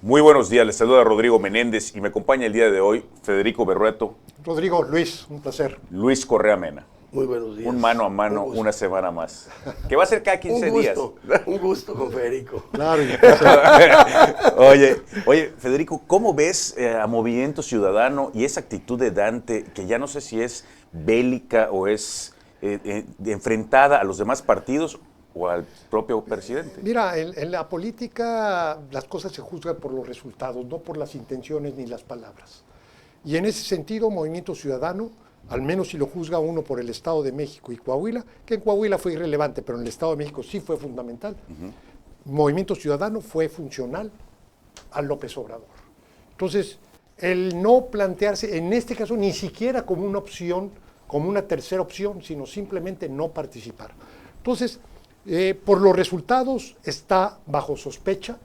Muy buenos días, les saluda Rodrigo Menéndez y me acompaña el día de hoy Federico Berrueto, Rodrigo, Luis, un placer. Luis Correa Mena. Muy buenos días. Un mano a mano, una semana más. Que va a ser cada 15 días. Un gusto con Federico. Claro, Oye, Federico, ¿cómo ves a Movimiento Ciudadano y esa actitud de Dante, que ya no sé si es bélica o es enfrentada a los demás partidos o al propio presidente? Mira, en la política las cosas se juzgan por los resultados, no por las intenciones ni las palabras. Y en ese sentido, Movimiento Ciudadano, al menos si lo juzga uno por el Estado de México y Coahuila, que en Coahuila fue irrelevante, pero en el Estado de México sí fue fundamental, Movimiento Ciudadano fue funcional a López Obrador. Entonces, el no plantearse, en este caso, ni siquiera como una opción, como una tercera opción, sino simplemente no participar. Entonces, por los resultados está bajo sospecha.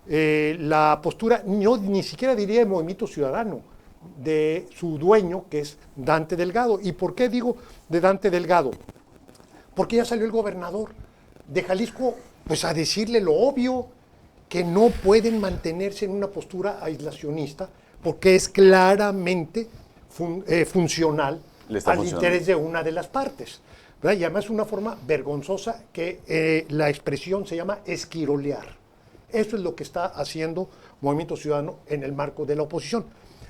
La postura, ni siquiera diría de Movimiento Ciudadano, de su dueño, que es Dante Delgado. ¿Y por qué digo de Dante Delgado? Porque ya salió el gobernador de Jalisco pues a decirle lo obvio, que no pueden mantenerse en una postura aislacionista porque es claramente funcional al interés de una de las partes, ¿verdad? Y además una forma vergonzosa que la expresión se llama esquirolear. Eso es lo que está haciendo Movimiento Ciudadano en el marco de la oposición.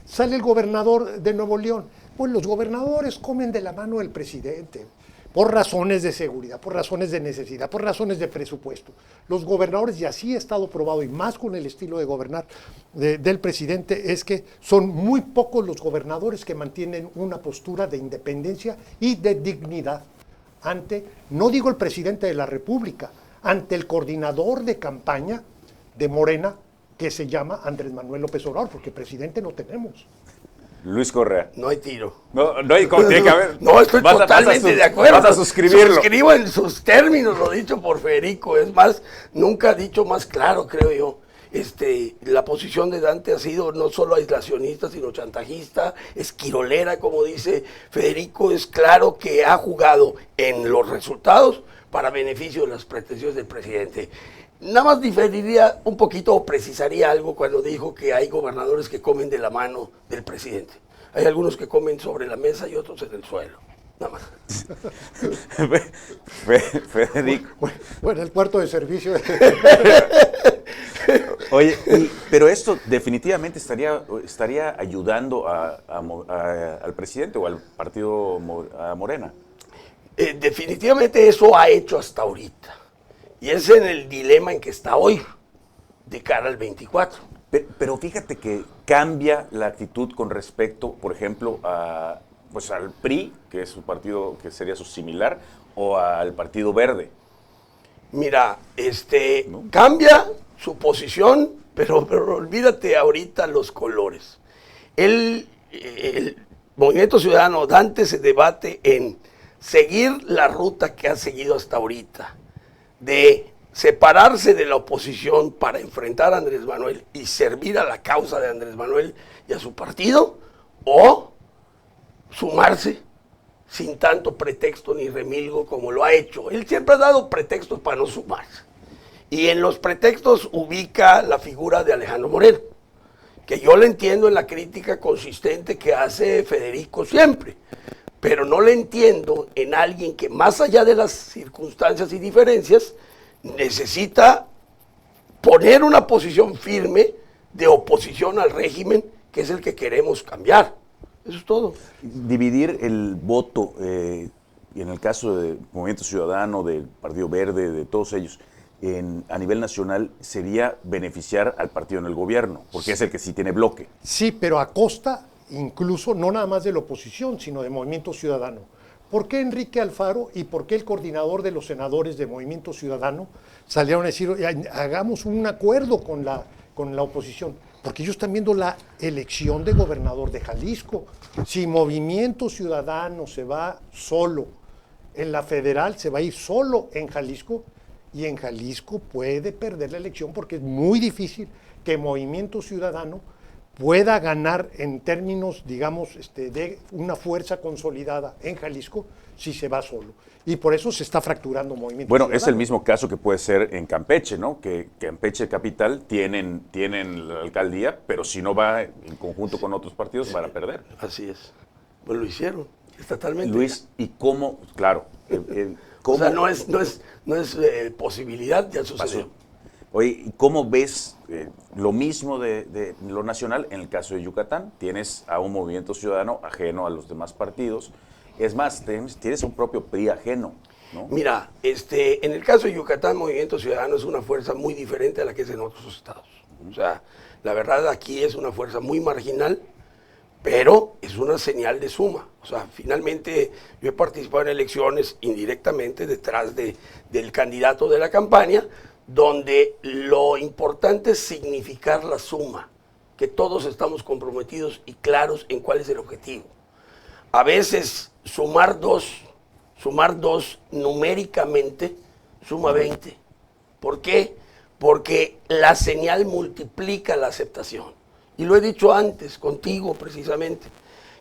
Sale el gobernador de Nuevo León. Pues los gobernadores comen de la mano del presidente por razones de seguridad, por razones de necesidad, por razones de presupuesto. Los gobernadores, y así ha estado probado, y más con el estilo de gobernar del presidente, es que son muy pocos los gobernadores que mantienen una postura de independencia y de dignidad ante, no digo el presidente de la República, ante el coordinador de campaña de Morena, que se llama Andrés Manuel López Obrador, porque presidente no tenemos. Luis Correa. No hay tiro. No hay, tiene que haber. No, estoy totalmente de acuerdo. Vas a suscribirlo. Suscribo en sus términos lo dicho por Federico. Es más, nunca ha dicho más claro, creo yo. La posición de Dante ha sido no solo aislacionista, sino chantajista, esquirolera, como dice Federico. Es claro que ha jugado en los resultados para beneficio de las pretensiones del presidente. Nada más diferiría un poquito o precisaría algo cuando dijo que hay gobernadores que comen de la mano del presidente. Hay algunos que comen sobre la mesa y otros en el suelo. Nada más. Federico. Bueno, el cuarto de servicio. Oye, pero esto definitivamente estaría ayudando al presidente o al partido a Morena. Definitivamente eso ha hecho hasta ahorita. Y es en el dilema en que está hoy, de cara al 24. Pero fíjate que cambia la actitud con respecto, por ejemplo, pues al PRI, que es un partido que sería su similar, o al Partido Verde. Mira, ¿No? cambia su posición, pero olvídate ahorita los colores. El Movimiento Ciudadano, Dante, se debate en seguir la ruta que ha seguido hasta ahorita, de separarse de la oposición para enfrentar a Andrés Manuel y servir a la causa de Andrés Manuel y a su partido, o sumarse sin tanto pretexto ni remilgo como lo ha hecho. Él siempre ha dado pretextos para no sumarse. Y en los pretextos ubica la figura de Alejandro Moreno, que yo le entiendo en la crítica consistente que hace Federico siempre, pero no le entiendo en alguien que más allá de las circunstancias y diferencias necesita poner una posición firme de oposición al régimen, que es el que queremos cambiar. Eso es todo. Dividir el voto, y en el caso del Movimiento Ciudadano, del Partido Verde, de todos ellos, a nivel nacional, sería beneficiar al partido en el gobierno, porque es el que sí tiene bloque. Sí, pero a costa incluso no nada más de la oposición, sino de Movimiento Ciudadano. ¿Por qué Enrique Alfaro y por qué el coordinador de los senadores de Movimiento Ciudadano salieron a decir, hagamos un acuerdo con la oposición? Porque ellos están viendo la elección de gobernador de Jalisco. Si Movimiento Ciudadano se va solo en la federal, se va a ir solo en Jalisco, y en Jalisco puede perder la elección porque es muy difícil que Movimiento Ciudadano pueda ganar en términos, digamos, de una fuerza consolidada en Jalisco si se va solo. Y por eso se está fracturando Movimiento Bueno, Ciudadano. es el mismo caso que puede ser en Campeche, ¿no? Que Campeche Capital tienen la alcaldía, pero si no va en conjunto con otros partidos van a perder. Así es. Pues lo hicieron, estatalmente. Luis, ¿y cómo? Claro. ¿Cómo? O sea, no es posibilidad, ya sucedió. Oye, ¿y cómo ves lo mismo de lo nacional en el caso de Yucatán? Tienes a un Movimiento Ciudadano ajeno a los demás partidos. Es más, tienes un propio PRI ajeno, ¿no? Mira, en el caso de Yucatán, Movimiento Ciudadano es una fuerza muy diferente a la que es en otros estados. O sea, la verdad aquí es una fuerza muy marginal, pero es una señal de suma. O sea, finalmente yo he participado en elecciones indirectamente detrás del candidato de la campaña, donde lo importante es significar la suma, que todos estamos comprometidos y claros en cuál es el objetivo. A veces sumar dos numéricamente suma 20. ¿Por qué? Porque la señal multiplica la aceptación. Y lo he dicho antes, contigo precisamente,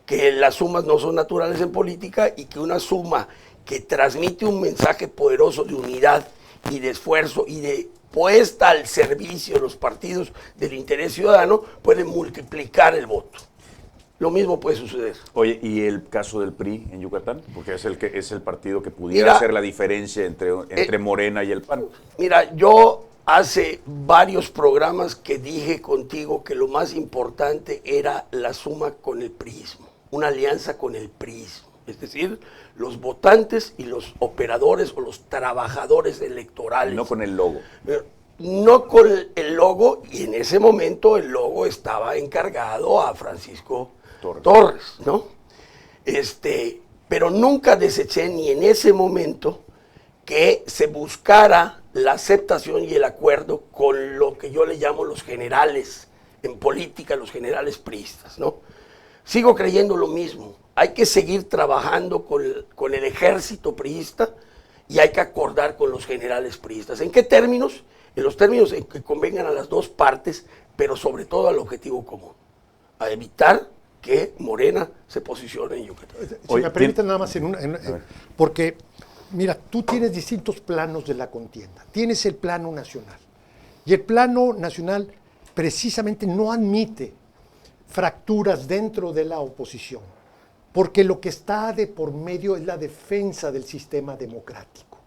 que las sumas no son naturales en política y que una suma que transmite un mensaje poderoso de unidad y de esfuerzo y de puesta al servicio de los partidos del interés ciudadano puede multiplicar el voto. Lo mismo puede suceder. Oye, ¿y el caso del PRI en Yucatán? Porque es el partido que pudiera hacer la diferencia entre Morena y el PAN. Mira, yo hace varios programas que dije contigo que lo más importante era la suma con el priismo, una alianza con el priismo, es decir, los votantes y los operadores o los trabajadores electorales. No con el logo. No con el logo, y en ese momento el logo estaba encargado a Francisco Torres, ¿no? Pero nunca deseché ni en ese momento que se buscara la aceptación y el acuerdo con lo que yo le llamo los generales en política, los generales priistas, ¿no? Sigo creyendo lo mismo. Hay que seguir trabajando con el ejército priista y hay que acordar con los generales priistas. ¿En qué términos? En los términos en que convengan a las dos partes, pero sobre todo al objetivo común, a evitar que Morena se posicione en Yucatán. Si me permiten nada más porque, mira, tú tienes distintos planos de la contienda. Tienes el plano nacional. Y el plano nacional precisamente no admite fracturas dentro de la oposición, porque lo que está de por medio es la defensa del sistema democrático.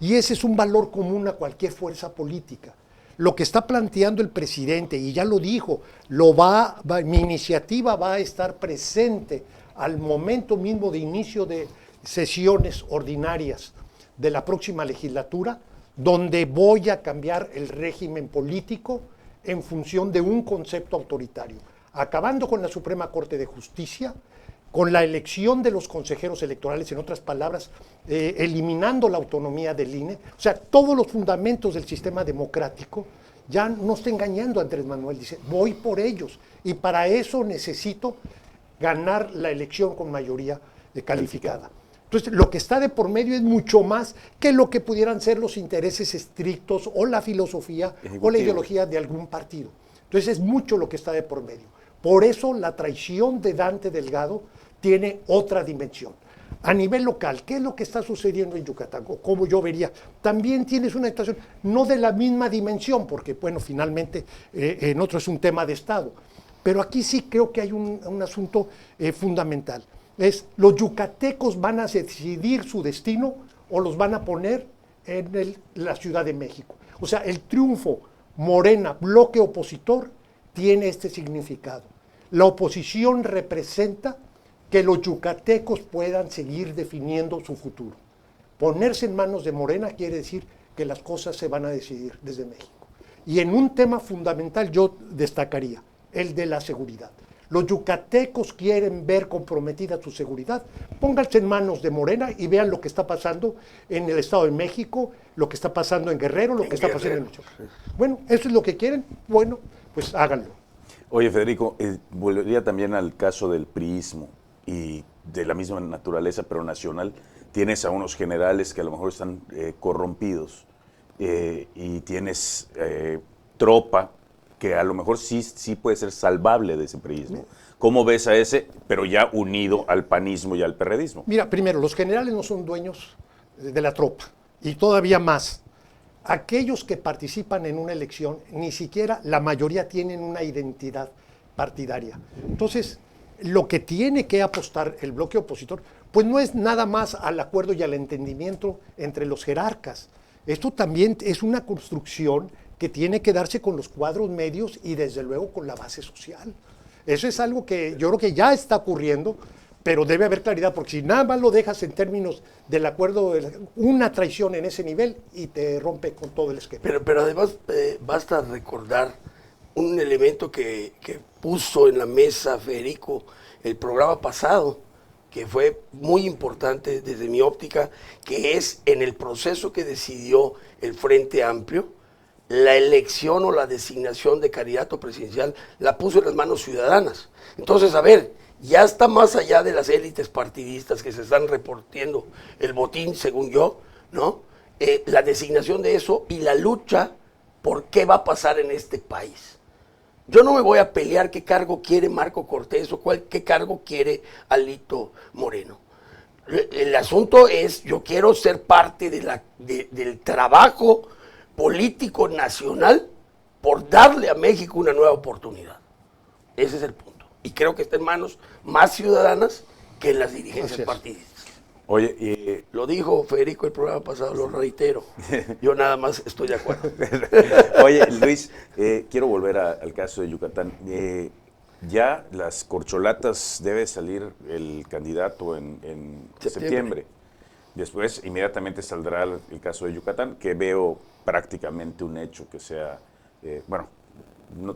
Y ese es un valor común a cualquier fuerza política. Lo que está planteando el presidente, y ya lo dijo, mi iniciativa va a estar presente al momento mismo de inicio de sesiones ordinarias de la próxima legislatura, donde voy a cambiar el régimen político en función de un concepto autoritario, acabando con la Suprema Corte de Justicia, con la elección de los consejeros electorales, en otras palabras, eliminando la autonomía del INE, o sea, todos los fundamentos del sistema democrático. Ya no está engañando a Andrés Manuel, dice, voy por ellos, y para eso necesito ganar la elección con mayoría calificada. Entonces, lo que está de por medio es mucho más que lo que pudieran ser los intereses estrictos o la filosofía o la ideología de algún partido. Entonces, es mucho lo que está de por medio. Por eso la traición de Dante Delgado tiene otra dimensión. A nivel local, ¿qué es lo que está sucediendo en Yucatán? O cómo yo vería, también tienes una situación no de la misma dimensión, porque bueno, finalmente en otro es un tema de Estado, pero aquí sí creo que hay un asunto fundamental. Es, ¿los yucatecos van a decidir su destino o los van a poner en la Ciudad de México? O sea, el triunfo Morena, bloque opositor, tiene este significado. La oposición representa que los yucatecos puedan seguir definiendo su futuro. Ponerse en manos de Morena quiere decir que las cosas se van a decidir desde México. Y en un tema fundamental yo destacaría, el de la seguridad. Los yucatecos quieren ver comprometida su seguridad. Pónganse en manos de Morena y vean lo que está pasando en el Estado de México, lo que está pasando en Guerrero, lo que está pasando en Michoacán. Bueno, ¿eso es lo que quieren? Bueno, pues háganlo. Oye, Federico, volvería también al caso del priismo y de la misma naturaleza, pero nacional. Tienes a unos generales que a lo mejor están corrompidos y tienes tropa que a lo mejor sí puede ser salvable de ese priismo. ¿Cómo ves a ese, pero ya unido al panismo y al perredismo? Mira, primero, los generales no son dueños de la tropa, y todavía más. Aquellos que participan en una elección, ni siquiera la mayoría tienen una identidad partidaria. Entonces, lo que tiene que apostar el bloque opositor, pues no es nada más al acuerdo y al entendimiento entre los jerarcas. Esto también es una construcción que tiene que darse con los cuadros medios y desde luego con la base social. Eso es algo que yo creo que ya está ocurriendo, pero debe haber claridad, porque si nada más lo dejas en términos del acuerdo, una traición en ese nivel y te rompe con todo el esquema. Pero además basta recordar un elemento que puso en la mesa Federico el programa pasado, que fue muy importante desde mi óptica, que es en el proceso que decidió el Frente Amplio, la elección o la designación de candidato presidencial la puso en las manos ciudadanas. Entonces, a ver, ya está más allá de las élites partidistas que se están reportando el botín, según yo, ¿no? La designación de eso y la lucha por qué va a pasar en este país. Yo no me voy a pelear qué cargo quiere Marco Cortés o qué cargo quiere Alito Moreno. El asunto es, yo quiero ser parte del trabajo político nacional por darle a México una nueva oportunidad. Ese es el punto. Y creo que está en manos más ciudadanas que en las dirigencias partidistas. Oye, lo dijo Federico el programa pasado, lo reitero. Yo nada más estoy de acuerdo. Oye, Luis, quiero volver al caso de Yucatán. Ya las corcholatas debe salir el candidato en septiembre. Después, inmediatamente saldrá el caso de Yucatán, que veo prácticamente un hecho que sea,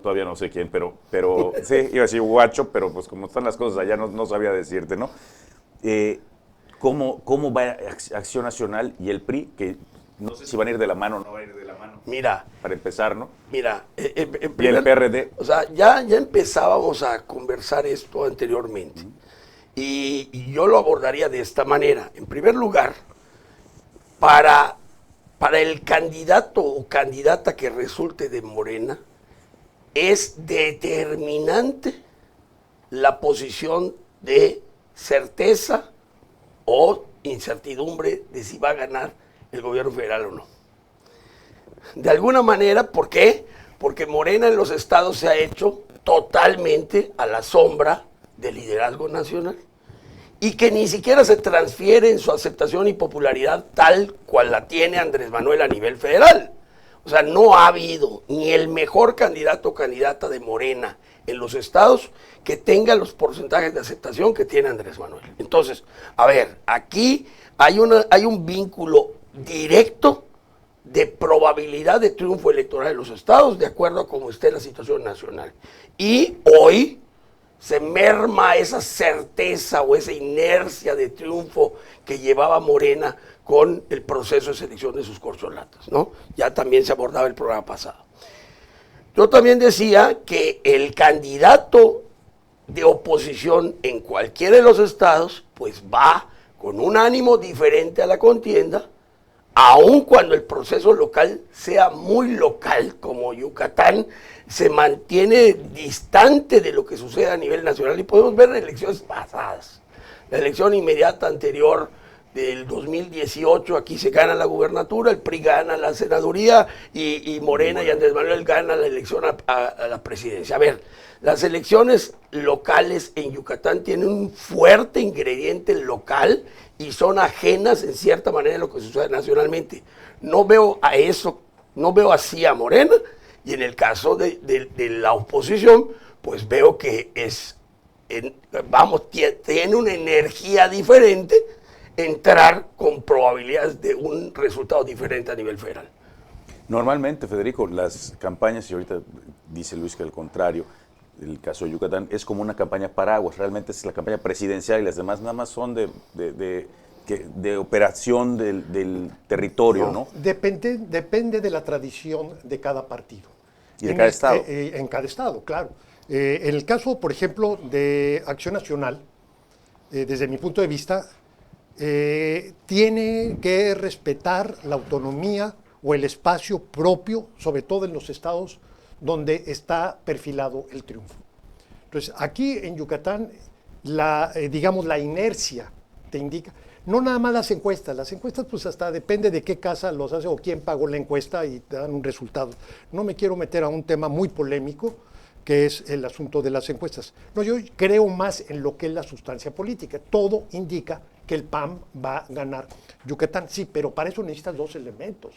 todavía no sé quién, pero sí, iba a decir guacho, pero pues como están las cosas allá no sabía decirte, ¿no? ¿Cómo va Acción Nacional y el PRI? Que no sé si van a ir de la mano o no van a ir de la mano. Mira. Para empezar, ¿no? Mira. Y el PRD. O sea, ya empezábamos a conversar esto anteriormente. Y yo lo abordaría de esta manera. En primer lugar, para el candidato o candidata que resulte de Morena, es determinante la posición de certeza o incertidumbre de si va a ganar el gobierno federal o no. De alguna manera, ¿por qué? Porque Morena en los estados se ha hecho totalmente a la sombra del liderazgo nacional y que ni siquiera se transfiere en su aceptación y popularidad tal cual la tiene Andrés Manuel a nivel federal. O sea, no ha habido ni el mejor candidato o candidata de Morena en los estados que tenga los porcentajes de aceptación que tiene Andrés Manuel. Entonces, a ver, aquí hay un vínculo directo de probabilidad de triunfo electoral en los estados, de acuerdo a cómo esté la situación nacional. Y hoy se merma esa certeza o esa inercia de triunfo que llevaba Morena con el proceso de selección de sus corcholatas, ¿no? Ya también se abordaba el programa pasado. Yo también decía que el candidato de oposición en cualquiera de los estados, pues va con un ánimo diferente a la contienda, aun cuando el proceso local sea muy local, como Yucatán, se mantiene distante de lo que sucede a nivel nacional. Y podemos ver elecciones pasadas. La elección inmediata anterior del 2018, aquí se gana la gubernatura, el PRI gana la senaduría y Morena y Andrés Manuel gana la elección a la presidencia. A ver, las elecciones locales en Yucatán tienen un fuerte ingrediente local y son ajenas en cierta manera a lo que sucede nacionalmente. No veo a eso, no veo así a Morena, y en el caso de la oposición, pues veo que tiene una energía diferente, entrar con probabilidades de un resultado diferente a nivel federal. Normalmente, Federico, las campañas, y ahorita dice Luis que al contrario, el caso de Yucatán, es como una campaña paraguas, realmente es la campaña presidencial y las demás nada más son de operación del territorio, ¿no? Depende de la tradición de cada partido. ¿Y de cada estado? En cada estado, claro. En el caso, por ejemplo, de Acción Nacional, desde mi punto de vista, tiene que respetar la autonomía o el espacio propio, sobre todo en los estados donde está perfilado el triunfo. Entonces, aquí en Yucatán, digamos, la inercia te indica, no nada más las encuestas pues hasta depende de qué casa los hace o quién pagó la encuesta y te dan un resultado. No me quiero meter a un tema muy polémico, que es el asunto de las encuestas. No, yo creo más en lo que es la sustancia política. Todo indica que el PAN va a ganar Yucatán. Sí, pero para eso necesitas dos elementos.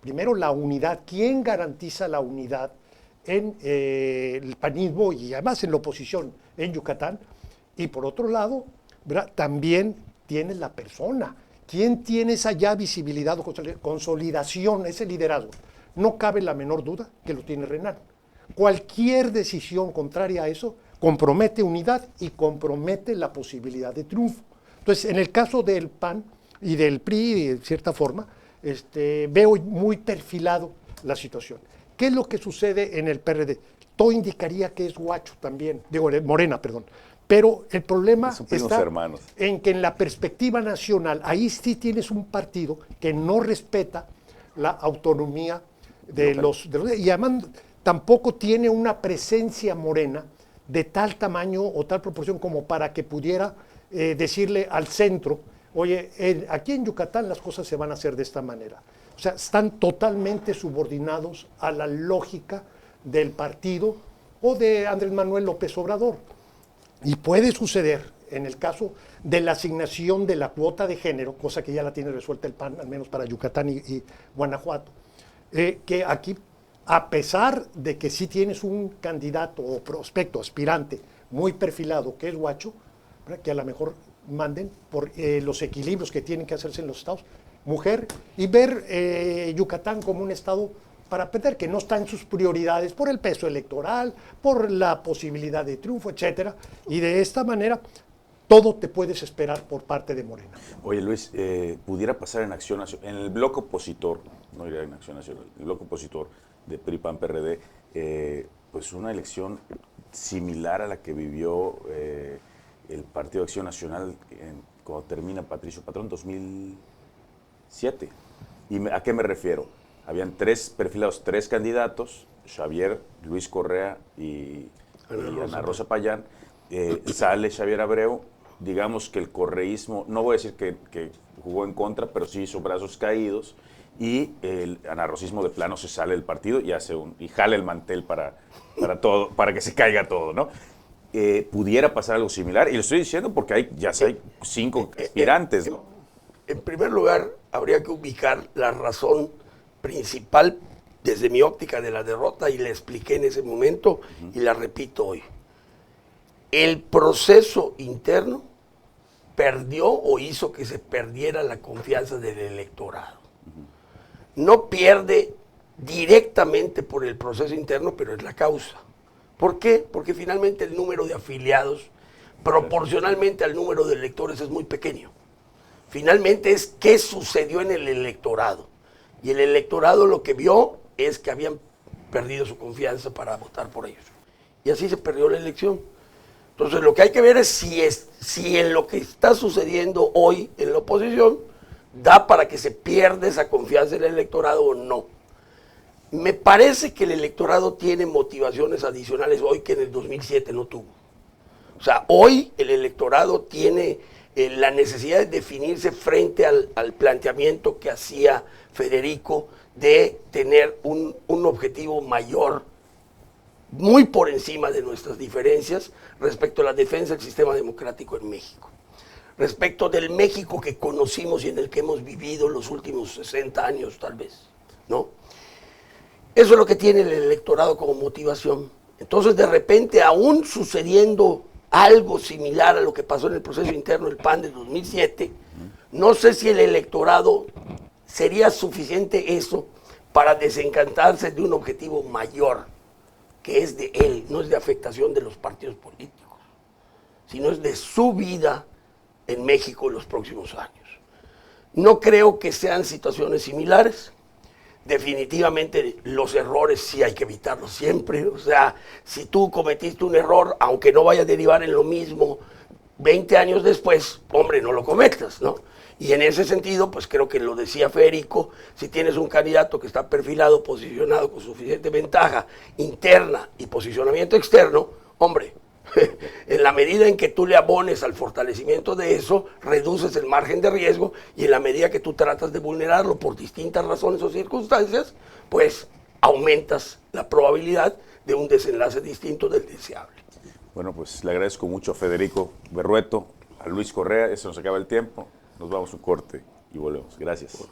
Primero, la unidad. ¿Quién garantiza la unidad en el panismo y además en la oposición en Yucatán? Y por otro lado, ¿verdad?, también tienes la persona. ¿Quién tiene esa ya visibilidad o consolidación, ese liderazgo? No cabe la menor duda que lo tiene Renan. Cualquier decisión contraria a eso compromete unidad y compromete la posibilidad de triunfo. Entonces, en el caso del PAN y del PRI, de cierta forma, veo muy perfilado la situación. ¿Qué es lo que sucede en el PRD? Todo indicaría que es Guacho también, digo, Morena, perdón. Pero el problema está hermanos. en que en la perspectiva nacional, ahí sí tienes un partido que no respeta la autonomía de los y además tampoco tiene una presencia morena de tal tamaño o tal proporción como para que pudiera decirle al centro, oye, aquí en Yucatán las cosas se van a hacer de esta manera. O sea, están totalmente subordinados a la lógica del partido o de Andrés Manuel López Obrador. Y puede suceder, en el caso de la asignación de la cuota de género, cosa que ya la tiene resuelta el PAN, al menos para Yucatán y Guanajuato, que aquí, a pesar de que sí tienes un candidato o prospecto, aspirante, muy perfilado, que es Guacho, ¿verdad?, que a lo mejor manden por los equilibrios que tienen que hacerse en los estados, mujer, y ver Yucatán como un estado para perder, que no está en sus prioridades por el peso electoral, por la posibilidad de triunfo, etcétera, y de esta manera todo te puedes esperar por parte de Morena. Oye, Luis, pudiera pasar en Acción Nacional, en el bloque opositor, no iría en Acción Nacional, el bloque opositor de PRI, PAN, PRD, pues una elección similar a la que vivió el Partido Acción Nacional cuando termina Patricio Patrón, 2007. ¿Y a qué me refiero? Habían tres candidatos, Xavier, Luis Correa y Ana Rosa Payán. Sale Xavier Abreu, digamos que el correísmo, no voy a decir que jugó en contra, pero sí hizo brazos caídos, y el anarrosismo de plano se sale del partido y jala el mantel para todo, para que se caiga todo, ¿no? Pudiera pasar algo similar, y lo estoy diciendo porque ya hay 5 aspirantes, ¿no? En primer lugar, habría que ubicar la razón principal desde mi óptica de la derrota, y la expliqué en ese momento y la repito hoy. El proceso interno perdió o hizo que se perdiera la confianza del electorado. No pierde directamente por el proceso interno, pero es la causa. ¿Por qué? Porque finalmente el número de afiliados proporcionalmente al número de electores es muy pequeño. Finalmente es qué sucedió en el electorado. Y el electorado lo que vio es que habían perdido su confianza para votar por ellos. Y así se perdió la elección. Entonces lo que hay que ver es si en lo que está sucediendo hoy en la oposición da para que se pierda esa confianza en el electorado o no. Me parece que el electorado tiene motivaciones adicionales hoy que en el 2007 no tuvo. O sea, hoy el electorado tiene la necesidad de definirse frente al planteamiento que hacía Federico de tener un objetivo mayor, muy por encima de nuestras diferencias, respecto a la defensa del sistema democrático en México. Respecto del México que conocimos y en el que hemos vivido los últimos 60 años, tal vez, ¿no? Eso es lo que tiene el electorado como motivación. Entonces, de repente, aún sucediendo algo similar a lo que pasó en el proceso interno del PAN del 2007, no sé si el electorado sería suficiente eso para desencantarse de un objetivo mayor, que es de él, no es de afectación de los partidos políticos, sino es de su vida en México en los próximos años. No creo que sean situaciones similares. Definitivamente los errores sí hay que evitarlos siempre. O sea, si tú cometiste un error, aunque no vaya a derivar en lo mismo, 20 años después, hombre, no lo cometas, ¿no? Y en ese sentido, pues creo que lo decía Federico, si tienes un candidato que está perfilado, posicionado con suficiente ventaja interna y posicionamiento externo, hombre, en la medida en que tú le abones al fortalecimiento de eso, reduces el margen de riesgo, y en la medida que tú tratas de vulnerarlo por distintas razones o circunstancias, pues aumentas la probabilidad de un desenlace distinto del deseable. Bueno, pues le agradezco mucho a Federico Berrueto, a Luis Correa. Eso nos acaba el tiempo. Nos vamos a un corte y volvemos. Gracias.